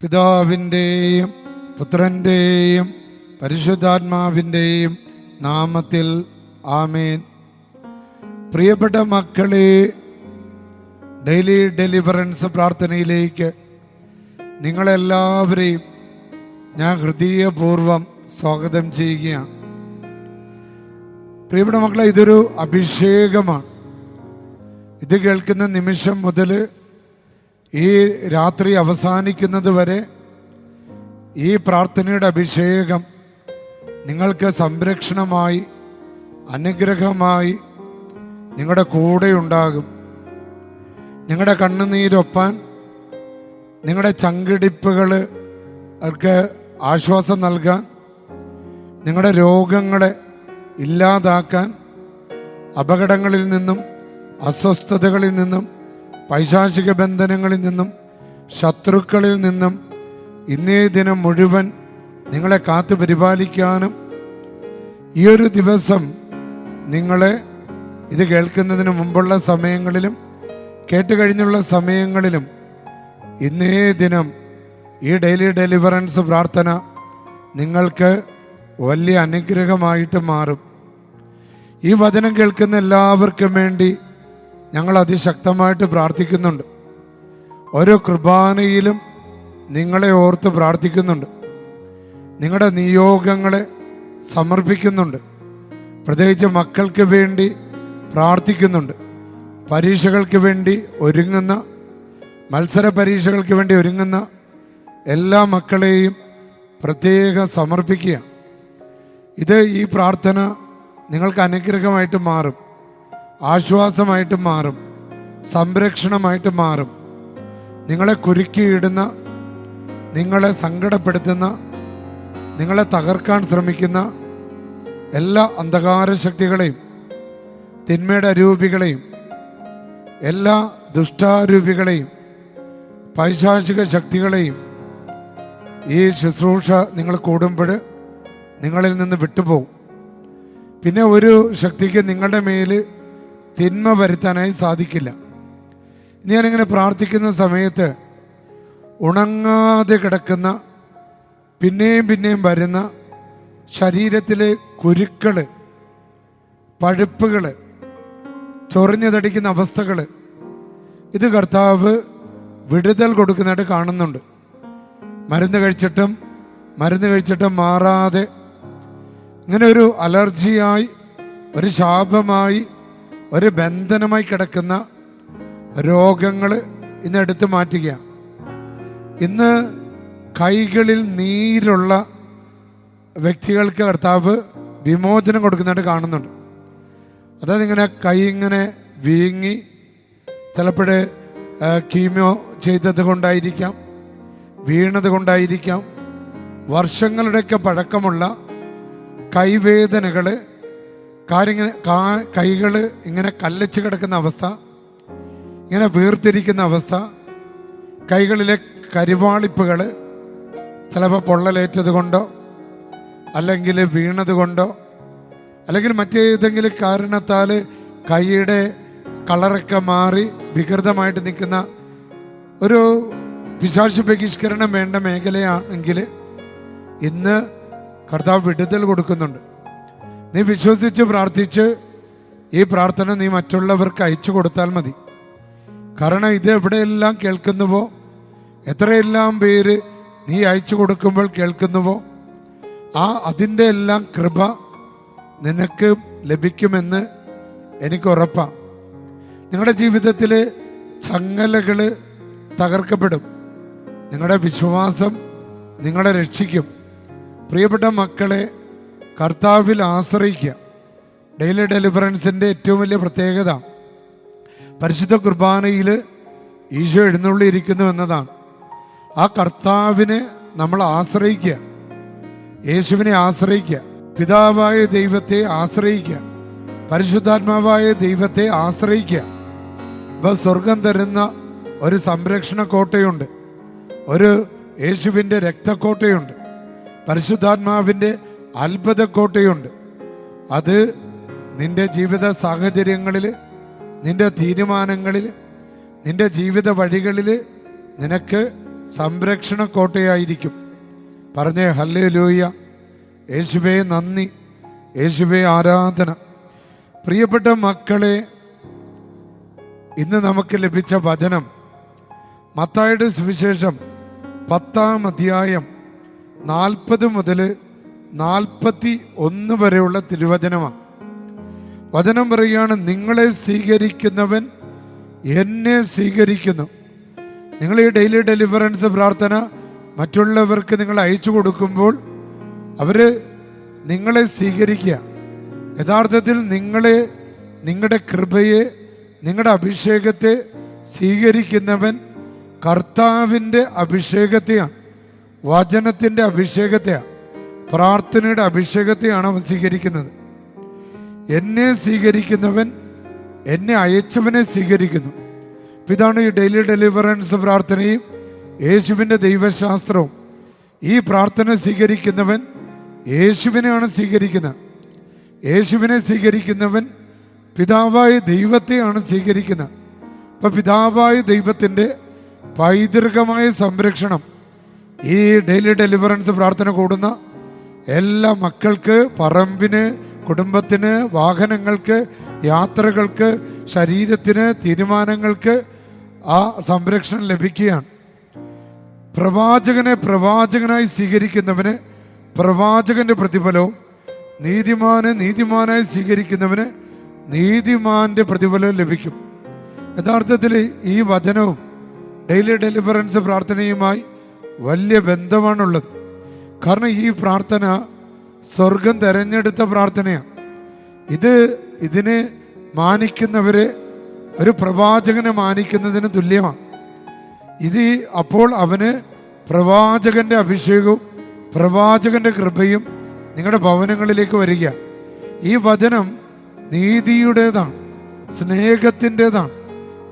പിതാവിൻ്റെയും പുത്രൻ്റെയും പരിശുദ്ധാത്മാവിൻ്റെയും നാമത്തിൽ ആമേൻ. പ്രിയപ്പെട്ട മക്കളെ, ഡെയിലി ഡെലിവറൻസ് പ്രാർത്ഥനയിലേക്ക് നിങ്ങളെല്ലാവരെയും ഞാൻ ഹൃദയപൂർവ്വം സ്വാഗതം ചെയ്യുകയാണ്. പ്രിയപ്പെട്ട മക്കളെ, ഇതൊരു അഭിഷേകമാണ്. ഇത് കേൾക്കുന്ന നിമിഷം മുതൽ ഈ രാത്രി അവസാനിക്കുന്നത് വരെ ഈ പ്രാർത്ഥനയുടെ അഭിഷേകം നിങ്ങൾക്ക് സംരക്ഷണമായി, അനുഗ്രഹമായി നിങ്ങളുടെ കൂടെ ഉണ്ടാകും. നിങ്ങളുടെ കണ്ണുനീരൊപ്പാൻ, നിങ്ങളുടെ ചങ്കിടിപ്പുകൾക്ക് ആശ്വാസം നൽകാൻ, നിങ്ങളുടെ രോഗങ്ങളെ ഇല്ലാതാക്കാൻ, അപകടങ്ങളിൽ നിന്നും അസ്വസ്ഥതകളിൽ നിന്നും പൈശാചിക ബന്ധനങ്ങളിൽ നിന്നും ശത്രുക്കളിൽ നിന്നും ഇന്നേ ദിനം മുഴുവൻ നിങ്ങളെ കാത്തു പരിപാലിക്കാനും, ഈ ഒരു ദിവസം നിങ്ങളെ ഇത് കേൾക്കുന്നതിന് മുമ്പുള്ള സമയങ്ങളിലും കേട്ടുകഴിഞ്ഞുള്ള സമയങ്ങളിലും ഇന്നേ ദിനം ഈ ഡെയിലി ഡെലിവറൻസ് പ്രാർത്ഥന നിങ്ങൾക്ക് വലിയ അനുഗ്രഹമായിട്ട് മാറും. ഈ വചനം കേൾക്കുന്ന എല്ലാവർക്കും വേണ്ടി ഞങ്ങൾ അതിശക്തമായിട്ട് പ്രാർത്ഥിക്കുന്നുണ്ട്. ഓരോ കുർബാനയിലും നിങ്ങളെ ഓർത്ത് പ്രാർത്ഥിക്കുന്നുണ്ട്. നിങ്ങളുടെ നിയോഗങ്ങളെ സമർപ്പിക്കുന്നുണ്ട്. പ്രത്യേകിച്ച് മക്കൾക്ക് വേണ്ടി പ്രാർത്ഥിക്കുന്നുണ്ട്. പരീക്ഷകൾക്ക് വേണ്ടി ഒരുങ്ങുന്ന, മത്സര പരീക്ഷകൾക്ക് വേണ്ടി ഒരുങ്ങുന്ന എല്ലാ മക്കളെയും പ്രത്യേകം സമർപ്പിക്കുക. ഈ പ്രാർത്ഥന നിങ്ങൾക്ക് അനുഗ്രഹമായിട്ട് മാറും, ആശ്വാസമായിട്ട് മാറും, സംരക്ഷണമായിട്ട് മാറും. നിങ്ങളെ കുരുക്കിയിടുന്ന, നിങ്ങളെ സങ്കടപ്പെടുത്തുന്ന, നിങ്ങളെ തകർക്കാൻ ശ്രമിക്കുന്ന എല്ലാ അന്ധകാര ശക്തികളെയും, തിന്മയുടെ അരൂപികളെയും, എല്ലാ ദുഷ്ടാരൂപികളെയും, പൈശാചിക ശക്തികളെയും ഈ ശുശ്രൂഷ നിങ്ങൾ കൂടുമ്പോൾ നിങ്ങളിൽ നിന്ന് വിട്ടുപോകും. പിന്നെ ഒരു ശക്തിക്ക് നിങ്ങളുടെ മേൽ തിന്മ വരുത്താനായി സാധിക്കില്ല. ഞാനിങ്ങനെ പ്രാർത്ഥിക്കുന്ന സമയത്ത് ഉണങ്ങാതെ കിടക്കുന്ന, പിന്നെയും പിന്നെയും വരുന്ന ശരീരത്തിലെ കുരുക്കൾ, പഴുപ്പുകൾ, ചൊറിഞ്ഞു തടിക്കുന്ന അവസ്ഥകൾ, ഇത് കർത്താവ് വിടുതൽ കൊടുക്കുന്നതായിട്ട് കാണുന്നുണ്ട്. മരുന്ന് കഴിച്ചിട്ടും മാറാതെ ഇങ്ങനെ ഒരു അലർജിയായി, ഒരു ശാപമായി, ഒരു ബന്ധനമായി കിടക്കുന്ന രോഗങ്ങൾ ഇന്ന് എടുത്തു മാറ്റുക. ഇന്ന് കൈകളിൽ നീരുള്ള വ്യക്തികൾക്ക് കർത്താവ് വിമോചനം കൊടുക്കുന്നതായിട്ട് കാണുന്നുണ്ട്. അതായത് ഇങ്ങനെ കൈ ഇങ്ങനെ വീങ്ങി, ചിലപ്പോൾ കീമോ ചെയ്തത് കൊണ്ടായിരിക്കാം, വീണത് കൊണ്ടായിരിക്കാം, വർഷങ്ങളുടെയൊക്കെ പഴക്കമുള്ള കൈവേദനകൾ, കൈകൾ ഇങ്ങനെ കല്ലച്ച് കിടക്കുന്ന അവസ്ഥ, ഇങ്ങനെ വീർത്തിരിക്കുന്ന അവസ്ഥ, കൈകളിലെ കരിവാളിപ്പുകൾ, ചിലപ്പോൾ പൊള്ളലേറ്റത് കൊണ്ടോ അല്ലെങ്കിൽ വീണത് കൊണ്ടോ അല്ലെങ്കിൽ മറ്റേതെങ്കിലും കാരണത്താൽ കൈയുടെ കളറൊക്കെ മാറി വികൃതമായിട്ട് നിൽക്കുന്ന ഒരു പിശാച് ബഹിഷ്കരണം വേണ്ട മേഖലയാണെങ്കിൽ ഇന്ന് കർത്താവ് വിടുതൽ കൊടുക്കുന്നുണ്ട്. നീ വിശ്വസിച്ച് പ്രാർത്ഥിച്ച് ഈ പ്രാർത്ഥന നീ മറ്റുള്ളവർക്ക് അയച്ചു കൊടുത്താൽ മതി. കാരണം ഇത് എവിടെയെല്ലാം കേൾക്കുന്നുവോ, എത്രയെല്ലാം പേര് നീ അയച്ചു കൊടുക്കുമ്പോൾ കേൾക്കുന്നുവോ, അതിൻ്റെ എല്ലാം കൃപ നിനക്ക് ലഭിക്കുമെന്ന് എനിക്ക് ഉറപ്പാണ്. നിങ്ങളുടെ ജീവിതത്തിൽ ചങ്ങലകൾ തകർക്കപ്പെടും. നിങ്ങളുടെ വിശ്വാസം നിങ്ങളെ രക്ഷിക്കും. പ്രിയപ്പെട്ട മക്കളെ, കർത്താവിൽ ആശ്രയിക്കുക. ഡെയിലി ഡെലിവറൻസിൻ്റെ ഏറ്റവും വലിയ പ്രത്യേകത പരിശുദ്ധ കുർബാനയിൽ ഈശോ എഴുന്നള്ളിയിരിക്കുന്നു എന്നതാണ്. ആ കർത്താവിനെ നമ്മൾ ആശ്രയിക്കുക, യേശുവിനെ ആശ്രയിക്കുക, പിതാവായ ദൈവത്തെ ആശ്രയിക്കുക, പരിശുദ്ധാത്മാവായ ദൈവത്തെ ആശ്രയിക്കുക. ഇപ്പൊ സ്വർഗം തരുന്ന ഒരു സംരക്ഷണ കോട്ടയുണ്ട്, ഒരു യേശുവിൻ്റെ രക്തക്കോട്ടയുണ്ട്, പരിശുദ്ധാത്മാവിൻ്റെ അത്ഭുത കോട്ടയുണ്ട്. അത് നിന്റെ ജീവിത സാഹചര്യങ്ങളിൽ, നിന്റെ തീരുമാനങ്ങളിൽ, നിന്റെ ജീവിത വഴികളിൽ നിനക്ക് സംരക്ഷണ കോട്ടയായിരിക്കും. പറഞ്ഞേ ഹല്ലേലൂയ. യേശുവേ നന്ദി, യേശുവേ ആരാധന. പ്രിയപ്പെട്ട മക്കളെ, ഇന്ന് നമുക്ക് ലഭിച്ച വചനം മത്തായിയുടെ സുവിശേഷം 10-ാം അധ്യായം 40 മുതൽ 41 വരെയുള്ള തിരുവചനമാണ്. വചനം പറയുകയാണ്, നിങ്ങളെ സ്വീകരിക്കുന്നവൻ എന്നെ സ്വീകരിക്കുന്നു. നിങ്ങൾ ഈ ഡെയിലി ഡെലിവറൻസ് പ്രാർത്ഥന മറ്റുള്ളവർക്ക് നിങ്ങൾ അയച്ചു കൊടുക്കുമ്പോൾ അവർ നിങ്ങളെ സ്വീകരിക്കുക. യഥാർത്ഥത്തിൽ നിങ്ങളുടെ കൃപയെ, നിങ്ങളുടെ അഭിഷേകത്തെ സ്വീകരിക്കുന്നവൻ കർത്താവിൻ്റെ അഭിഷേകത്തെയാണ്, വചനത്തിൻ്റെ അഭിഷേകത്തെയാണ്, പ്രാർത്ഥനയുടെ അഭിഷേകത്തെയാണ് അവൻ സ്വീകരിക്കുന്നത്. എന്നെ സ്വീകരിക്കുന്നവൻ എന്നെ അയച്ചവനെ സ്വീകരിക്കുന്നു. ഇതാണ് ഈ ഡെയിലി ഡെലിവറൻസ് പ്രാർത്ഥനയും യേശുവിൻ്റെ ദൈവശാസ്ത്രവും. ഈ പ്രാർത്ഥന സ്വീകരിക്കുന്നവൻ യേശുവിനെയാണ് സ്വീകരിക്കുന്നത്. യേശുവിനെ സ്വീകരിക്കുന്നവൻ പിതാവായ ദൈവത്തെയാണ് സ്വീകരിക്കുന്നത്. അപ്പം പിതാവായ ദൈവത്തിൻ്റെ പൈതൃകമായ സംരക്ഷണം ഈ ഡെയിലി ഡെലിവറൻസ് പ്രാർത്ഥന കൂടുന്ന എല്ലാ മക്കൾക്ക്, പറമ്പിന്, കുടുംബത്തിന്, വാഹനങ്ങൾക്ക്, യാത്രകൾക്ക്, ശരീരത്തിന്, തീരുമാനങ്ങൾക്ക് ആ സംരക്ഷണം ലഭിക്കുകയാണ്. പ്രവാചകനായി സ്വീകരിക്കുന്നവന് പ്രവാചകന്റെ പ്രതിഫലവും, നീതിമാനായി സ്വീകരിക്കുന്നവന് നീതിമാന്റെ പ്രതിഫലവും ലഭിക്കും. യഥാർത്ഥത്തിൽ ഈ വചനവും ഡെയിലി ഡെലിവറൻസ് പ്രാർത്ഥനയുമായി വലിയ ബന്ധമാണുള്ളത്. കാരണം ഈ പ്രാർത്ഥന സ്വർഗം തെരഞ്ഞെടുത്ത പ്രാർത്ഥനയാണ്. ഇതിനെ മാനിക്കുന്നവരെ ഒരു പ്രവാചകനെ മാനിക്കുന്നതിന് തുല്യമാണ്. അപ്പോൾ അവന് പ്രവാചകന്റെ അഭിഷേകവും പ്രവാചകന്റെ കൃപയും നിങ്ങളുടെ ഭവനങ്ങളിലേക്ക് വരിക. ഈ വചനം നീതിയുടേതാണ്, സ്നേഹത്തിൻ്റെതാണ്,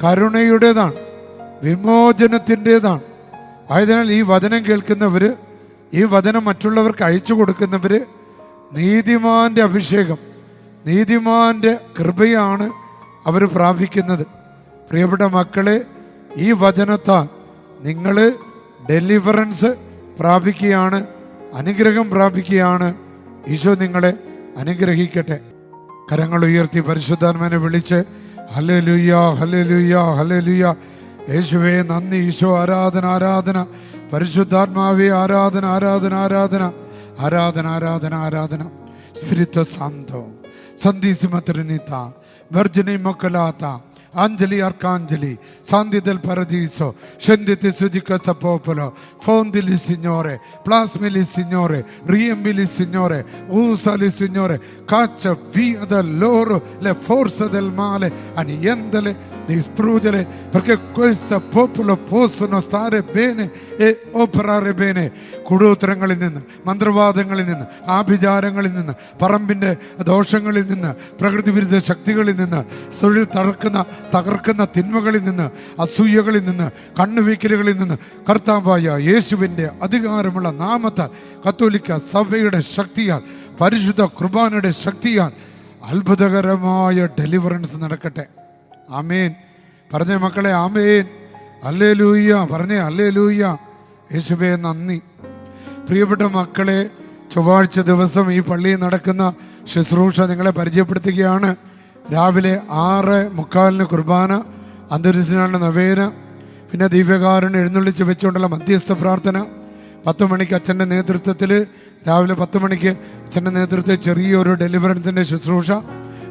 കരുണയുടേതാണ്, വിമോചനത്തിൻ്റെതാണ്. ആയതിനാൽ ഈ വചനം കേൾക്കുന്നവർ, ഈ വചനം മറ്റുള്ളവർക്ക് അയച്ചു കൊടുക്കുന്നവർ നീതിമാന്റെ അഭിഷേകം, നീതിമാന്റെ കൃപയാണ് അവർ പ്രാപിക്കുന്നത്. പ്രിയപ്പെട്ട മക്കളെ, ഈ വചനത്താൽ നിങ്ങൾ ഡെലിവറൻസ് പ്രാപിക്കുകയാണ്, അനുഗ്രഹം പ്രാപിക്കുകയാണ്. ഈശോ നിങ്ങളെ അനുഗ്രഹിക്കട്ടെ. കരങ്ങൾ ഉയർത്തി പരിശുദ്ധാത്മാവിനെ വിളിച്ച് ഹല്ലേലൂയ, ഹല്ലേലൂയ, ഹല്ലേലൂയ. യേശുവേ നന്ദി, ഈശോ ആരാധന, ആരാധന. പരിശുദ്ധാത്മാവേ ആരാധന, ആരാധന, ആരാധന, ആരാധന, ആരാധന, ആരാധന. Spirito Santo, Santissima Trinità, Vergine Immacolata, Angeli Arcangeli, Santi del Paradiso, scendete su di questo popolo, fondili Signore, plasmili Signore, riempili Signore, usali Signore, caccia via da loro le forze del male, annientale, distruggere, perché questo popolo possono stare bene e operare bene. കൂടോത്തരങ്ങളിൽ നിന്ന്, മന്ത്രവാദങ്ങളിൽ നിന്ന്, ആഭിചാരങ്ങളിൽ നിന്ന്, പറമ്പിൻ്റെ ദോഷങ്ങളിൽ നിന്ന്, പ്രകൃതി വിരുദ്ധ ശക്തികളിൽ നിന്ന്, തൊഴിൽ തകർക്കുന്ന തിന്മകളിൽ നിന്ന്, അസൂയകളിൽ നിന്ന്, കണ്ണുവീക്കലുകളിൽ നിന്ന് കർത്താവായ യേശുവിൻ്റെ അധികാരമുള്ള നാമത്താൽ, കത്തോലിക്ക സഭയുടെ ശക്തിയാൽ, പരിശുദ്ധ കുർബാനയുടെ ശക്തിയാൽ അത്ഭുതകരമായ ഡെലിവറൻസ് നടക്കട്ടെ. ആമേൻ. പറഞ്ഞേ മക്കളെ, ആമേൻ. ഹല്ലേലൂയ. പറഞ്ഞേ ഹല്ലേലൂയ. യേശുവേ നന്ദി. പ്രിയപ്പെട്ട മക്കളെ, ചൊവ്വാഴ്ച ദിവസം ഈ പള്ളിയിൽ നടക്കുന്ന ശുശ്രൂഷ നിങ്ങളെ പരിചയപ്പെടുത്തുകയാണ്. രാവിലെ 6:45 കുർബാന, അന്തരിസിനാളുടെ നവേന, പിന്നെ ദിവ്യകാരുണ്യം എഴുന്നള്ളിച്ച് വെച്ചുകൊണ്ടുള്ള മധ്യസ്ഥ പ്രാർത്ഥന. 10 മണിക്ക് അച്ഛൻ്റെ നേതൃത്വത്തിൽ, രാവിലെ 10 മണിക്ക് അച്ഛൻ്റെ നേതൃത്വത്തിൽ ചെറിയൊരു ഡെലിവറൻസിൻ്റെ ശുശ്രൂഷ.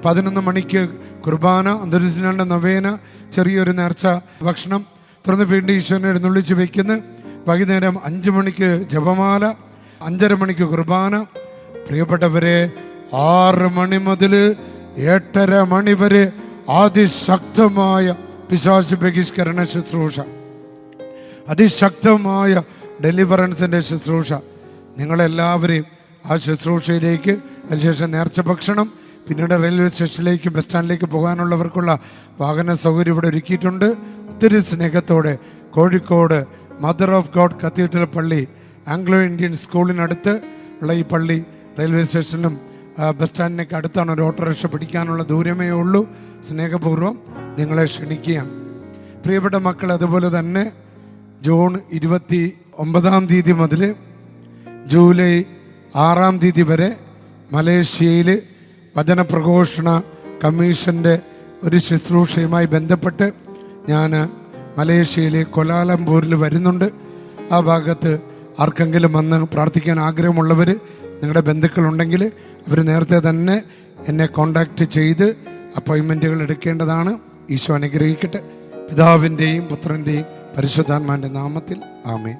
11 മണിക്ക് കുർബാന, അന്തരിസിനാളുടെ നവേന, ചെറിയൊരു നേർച്ച ഭക്ഷണം. തുടർന്ന് വീണ്ടും ഈശ്വരനെ എഴുന്നള്ളിച്ച് വെക്കുന്നു. വൈകുന്നേരം 5 മണിക്ക് ജപമാല, 5:30 മണിക്ക് കുർബാന. പ്രിയപ്പെട്ടവരെ, 6 മണി മുതൽ 8:30 മണി വരെ അതിശക്തമായ പിശാച് ബഹിഷ്കരണ ശുശ്രൂഷ, അതിശക്തമായ ഡെലിവറൻസിൻ്റെ ശുശ്രൂഷ. നിങ്ങളെല്ലാവരെയും ആ ശുശ്രൂഷയിലേക്ക്, അതിനുശേഷം നേർച്ച ഭക്ഷണം, പിന്നീട് റെയിൽവേ സ്റ്റേഷനിലേക്ക്, ബസ് സ്റ്റാൻഡിലേക്ക് പോകാനുള്ളവർക്കുള്ള വാഹന സൗകര്യം ഇവിടെ ഒരുക്കിയിട്ടുണ്ട്. ഒത്തിരി സ്നേഹത്തോടെ Kozhikode mother of God cathedral പള്ളി, ആംഗ്ലോ ഇന്ത്യൻ സ്കൂളിനടുത്ത് ഉള്ള ഈ പള്ളി റെയിൽവേ സ്റ്റേഷനും ബസ് സ്റ്റാൻഡിനൊക്കെ അടുത്താണ്. ഒരു ഓട്ടോറിക്ഷ പിടിക്കാനുള്ള ദൂരമേ ഉള്ളൂ. സ്നേഹപൂർവ്വം നിങ്ങളെ ക്ഷണിക്കുകയാണ്. പ്രിയപ്പെട്ട മക്കൾ, അതുപോലെ തന്നെ ജൂൺ 29 മുതൽ ജൂലൈ 6 വരെ മലേഷ്യയിൽ വചനപ്രഘോഷണ കമ്മീഷൻ്റെ ഒരു ശുശ്രൂഷയുമായി ബന്ധപ്പെട്ട് ഞാൻ മലേഷ്യയിലെ കൊലാലംപൂരിൽ വരുന്നുണ്ട്. ആ ഭാഗത്ത് ആർക്കെങ്കിലും വന്ന് പ്രാർത്ഥിക്കാൻ ആഗ്രഹമുള്ളവർ, നിങ്ങളുടെ ബന്ധുക്കളുണ്ടെങ്കിൽ അവർ നേരത്തെ തന്നെ എന്നെ കോണ്ടാക്റ്റ് ചെയ്ത് അപ്പോയിൻമെൻറ്റുകൾ എടുക്കേണ്ടതാണ്. ഈശോ അനുഗ്രഹിക്കട്ടെ. പിതാവിൻ്റെയും പുത്രൻ്റെയും പരിശുദ്ധാത്മാവിൻ്റെ നാമത്തിൽ ആമേൻ.